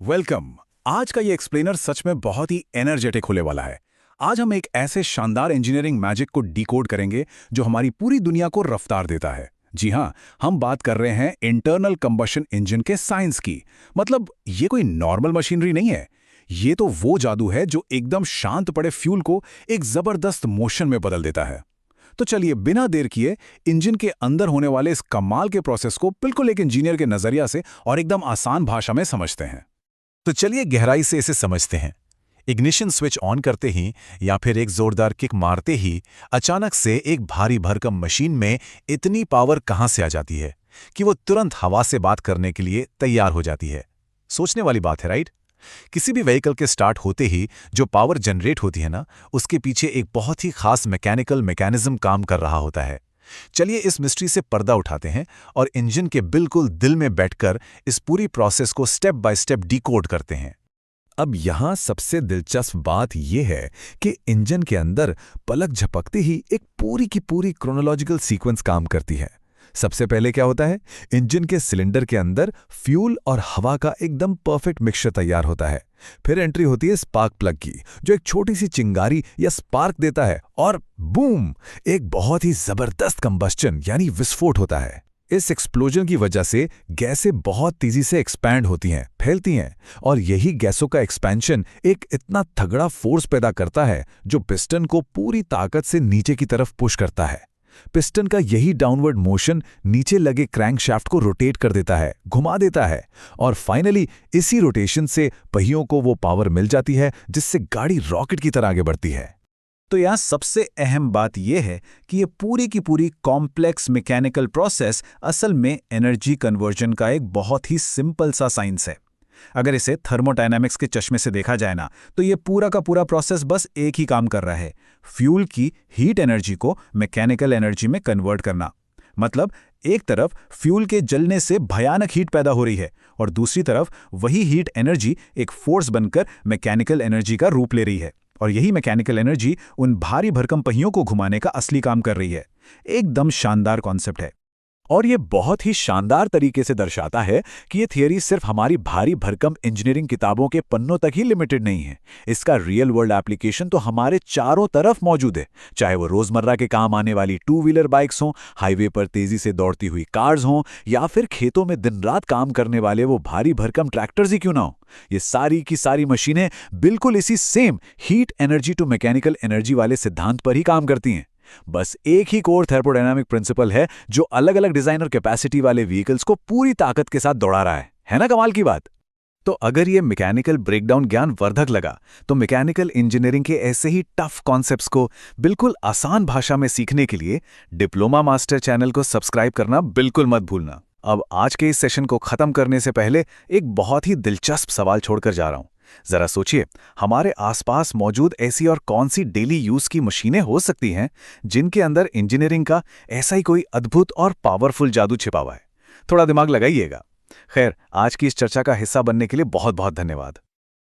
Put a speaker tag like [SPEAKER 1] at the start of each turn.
[SPEAKER 1] Welcome. आज का ये एक्सप्लेनर सच में बहुत ही एनर्जेटिक होने वाला है। आज हम एक ऐसे शानदार इंजीनियरिंग मैजिक को डिकोड करेंगे जो हमारी पूरी दुनिया को रफ्तार देता है। जी हाँ, हम बात कर रहे हैं इंटरनल कंबशन इंजन के साइंस की। मतलब ये कोई नॉर्मल मशीनरी नहीं है। ये तो वो जादू है जो एकदम शांत पड़े फ्यूल को एक जबरदस्त मोशन में बदल देता है। तो चलिए बिना देर किए इंजन के अंदर होने वाले इस कमाल के प्रोसेस को बिल्कुल एक इंजीनियर के नजरिया से और एकदम आसान भाषा में समझते हैं।
[SPEAKER 2] तो चलिए गहराई से इसे समझते हैं। इग्निशन स्विच ऑन करते ही या फिर एक जोरदार किक मारते ही अचानक से एक भारी भरकम मशीन में इतनी पावर कहां से आ जाती है कि वो तुरंत हवा से बात करने के लिए तैयार हो जाती है। सोचने वाली बात है, राइट? किसी भी व्हीकल के स्टार्ट होते ही जो पावर जनरेट होती है ना, उसके पीछे एक बहुत ही खास मैकेनिकल मैकेनिज्म काम कर रहा होता है। चलिए इस मिस्ट्री से पर्दा उठाते हैं और इंजन के बिल्कुल दिल में बैठकर इस पूरी प्रोसेस को स्टेप बाय स्टेप डिकोड करते हैं। अब यहां सबसे दिलचस्प बात यह है कि इंजन के अंदर पलक झपकते ही एक पूरी की पूरी क्रोनोलॉजिकल सीक्वेंस काम करती है। सबसे पहले क्या होता है, इंजन के सिलेंडर के अंदर फ्यूल और हवा का एकदम परफेक्ट मिक्सचर तैयार होता है। फिर एंट्री होती है स्पार्क प्लग की, जो एक छोटी सी चिंगारी या स्पार्क देता है और बूम, एक बहुत ही जबरदस्त कंबस्चन यानी विस्फोट होता है। इस एक्सप्लोजन की वजह से गैसें बहुत तेजी से एक्सपैंड होती हैं, फैलती हैं, और यही गैसों का एक्सपेंशन एक इतना तगड़ा फोर्स पैदा करता है जो पिस्टन को पूरी ताकत से नीचे की तरफ पुश करता है। पिस्टन का यही डाउनवर्ड मोशन नीचे लगे क्रैंकशाफ्ट को रोटेट कर देता है, घुमा देता है, और फाइनली इसी रोटेशन से पहियों को वो पावर मिल जाती है जिससे गाड़ी रॉकेट की तरह आगे बढ़ती है।
[SPEAKER 1] तो यहाँ सबसे अहम बात यह है कि ये पूरी की पूरी कॉम्प्लेक्स मैकेनिकल प्रोसेस असल में एनर्जी कन्वर्जन का एक बहुत ही सिंपल सा साइंस है। अगर इसे थर्मोडायनामिक्स के चश्मे से देखा जाए ना, तो ये पूरा का पूरा प्रोसेस बस एक ही काम कर रहा है, फ्यूल की हीट एनर्जी को मैकेनिकल एनर्जी में कन्वर्ट करना। मतलब एक तरफ फ्यूल के जलने से भयानक हीट पैदा हो रही है और दूसरी तरफ वही हीट एनर्जी एक फोर्स बनकर मैकेनिकल एनर्जी का रूप ले रही है, और यही मैकेनिकल एनर्जी उन भारी भरकम पहियों को घुमाने का असली काम कर रही है। एकदम शानदार कॉन्सेप्ट है।
[SPEAKER 2] और ये बहुत ही शानदार तरीके से दर्शाता है कि ये थियरी सिर्फ हमारी भारी भरकम इंजीनियरिंग किताबों के पन्नों तक ही लिमिटेड नहीं है। इसका रियल वर्ल्ड एप्लीकेशन तो हमारे चारों तरफ मौजूद है। चाहे वो रोजमर्रा के काम आने वाली टू व्हीलर बाइक्स हों, हाईवे पर तेजी से दौड़ती हुई कार्स हों, या फिर खेतों में दिन रात काम करने वाले वो भारी भरकम ट्रैक्टर्स ही क्यों ना हो। ये सारी की सारी मशीनें बिल्कुल इसी same heat energy to mechanical energy वाले सिद्धांत पर ही काम करती हैं। बस एक ही कोर थर्मोडायनामिक प्रिंसिपल है जो अलग अलग डिजाइन और कैपेसिटी वाले व्हीकल्स को पूरी ताकत के साथ दौड़ा रहा है ना कमाल की बात? तो अगर ये मैकेनिकल ब्रेकडाउन ज्ञान वर्धक लगा, तो मैकेनिकल इंजीनियरिंग के ऐसे ही टफ कॉन्सेप्ट्स को बिल्कुल आसान भाषा में सीखने के लिए डिप्लोमा मास्टर चैनल को सब्सक्राइब करना बिल्कुल मत भूलना। अब आज के इस सेशन को खत्म करने से पहले एक बहुत ही दिलचस्प सवाल छोड़कर जा रहा हूं। जरा सोचिए, हमारे आसपास मौजूद ऐसी और कौन सी डेली यूज की मशीनें हो सकती हैं जिनके अंदर इंजीनियरिंग का ऐसा ही कोई अद्भुत और पावरफुल जादू छिपा हुआ है? थोड़ा दिमाग लगाइएगा। खैर, आज की इस चर्चा का हिस्सा बनने के लिए बहुत बहुत धन्यवाद।